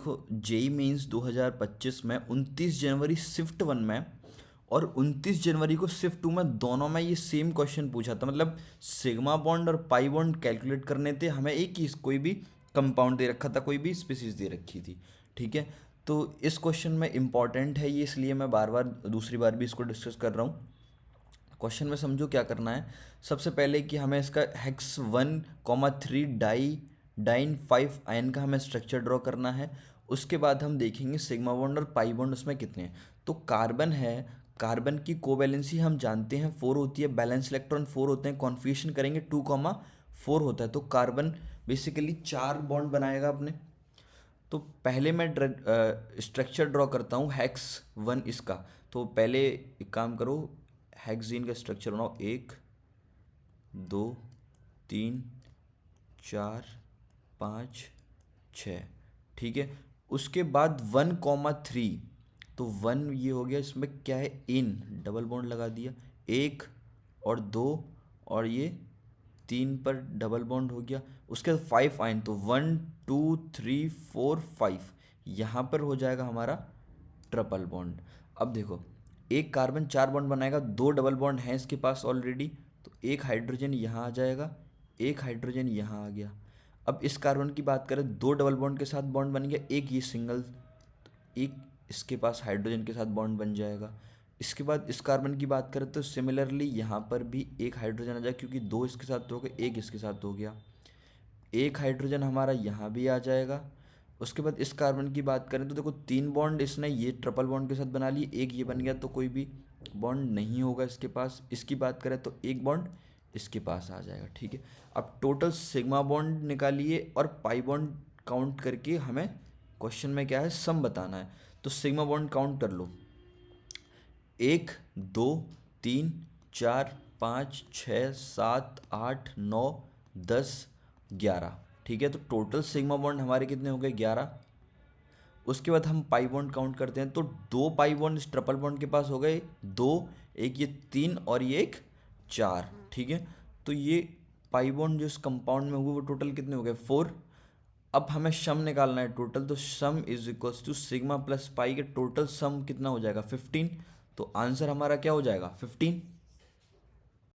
देखो JEE mains 2025 में 29 जनवरी shift one में और 29 जनवरी को शिफ्ट टू में दोनों में ये सेम क्वेश्चन पूछा था। मतलब सिग्मा बॉन्ड और पाई बॉन्ड कैलकुलेट करने थे हमें। एक ही कोई भी कंपाउंड दे रखा था, कोई भी स्पीसीज दे रखी थी। ठीक है, तो इस क्वेश्चन में इम्पॉर्टेंट है ये, इसलिए मैं बार बार दूसरी बार भी इसको डिस्कस कर रहा हूँ। क्वेश्चन में समझो क्या करना है। सबसे पहले कि हमें इसका हेक्स 1,3 डाइन 5 आयन का हमें स्ट्रक्चर ड्रॉ करना है। उसके बाद हम देखेंगे सिग्मा बॉन्ड और पाई बॉन्ड उसमें कितने हैं। तो कार्बन है, कार्बन की कोवैलेंसी हम जानते हैं 4 होती है, बैलेंस इलेक्ट्रॉन 4 होते हैं, कॉन्फिगरेशन करेंगे 2,4 होता है। तो कार्बन बेसिकली 4 बॉन्ड बनाएगा अपने। तो पहले मैं स्ट्रक्चर ड्रॉ करता हूँ हेक्स 1 इसका। तो पहले एक काम करो, हेक्सीन का स्ट्रक्चर बनाओ, 1 2 3 4 5 6। ठीक है, उसके बाद 1,3। तो 1 ये हो गया, इसमें क्या है, इन डबल बॉन्ड लगा दिया, 1 और 2 और ये 3 पर डबल बॉन्ड हो गया। उसके बाद 5 आइन, तो 1 2 3 4 5, यहाँ पर हो जाएगा हमारा ट्रिपल बॉन्ड। अब देखो, एक कार्बन 4 बॉन्ड बनाएगा, 2 डबल बॉन्ड हैं इसके पास ऑलरेडी, तो एक हाइड्रोजन यहाँ आ जाएगा, एक हाइड्रोजन यहाँ आ गया। अब इस कार्बन की बात करें, 2 डबल बॉन्ड के साथ बॉन्ड बन गया, एक ये सिंगल, एक इसके पास हाइड्रोजन के साथ बॉन्ड बन जाएगा। इसके बाद इस कार्बन की बात करें तो सिमिलरली यहाँ पर भी एक हाइड्रोजन आ जाएगा, क्योंकि 2 इसके साथ हो गए, एक इसके साथ हो गया, एक हाइड्रोजन हमारा यहाँ भी आ जाएगा। उसके बाद इस कार्बन की बात करें तो देखो 3 बॉन्ड इसने ये ट्रिपल बॉन्ड के साथ बना लिए, एक ये बन गया, तो कोई भी बॉन्ड नहीं होगा इसके पास। इसकी बात करें तो एक बॉन्ड इसके पास आ जाएगा। ठीक है, अब टोटल सिग्मा बॉन्ड निकालिए और पाई बॉन्ड काउंट करके हमें क्वेश्चन में क्या है, सम बताना है। तो सिग्मा बॉन्ड काउंट कर लो, 1 2 3 4 5 6 7 8 9 10 11। ठीक है, तो टोटल सिग्मा बॉन्ड हमारे कितने हो गए, 11। उसके बाद हम पाई बॉन्ड काउंट करते हैं, तो 2 पाई बॉन्ड इस ट्रिपल बॉन्ड के पास हो गए, 2, एक ये 3 और ये एक 4। ठीक है, तो ये पाई बॉन्ड जो इस कंपाउंड में हुए वो टोटल कितने हो गए, 4। अब हमें सम निकालना है टोटल, तो sum is equals to sigma plus pi के टोटल सम कितना हो जाएगा, 15। तो आंसर हमारा क्या हो जाएगा, 15।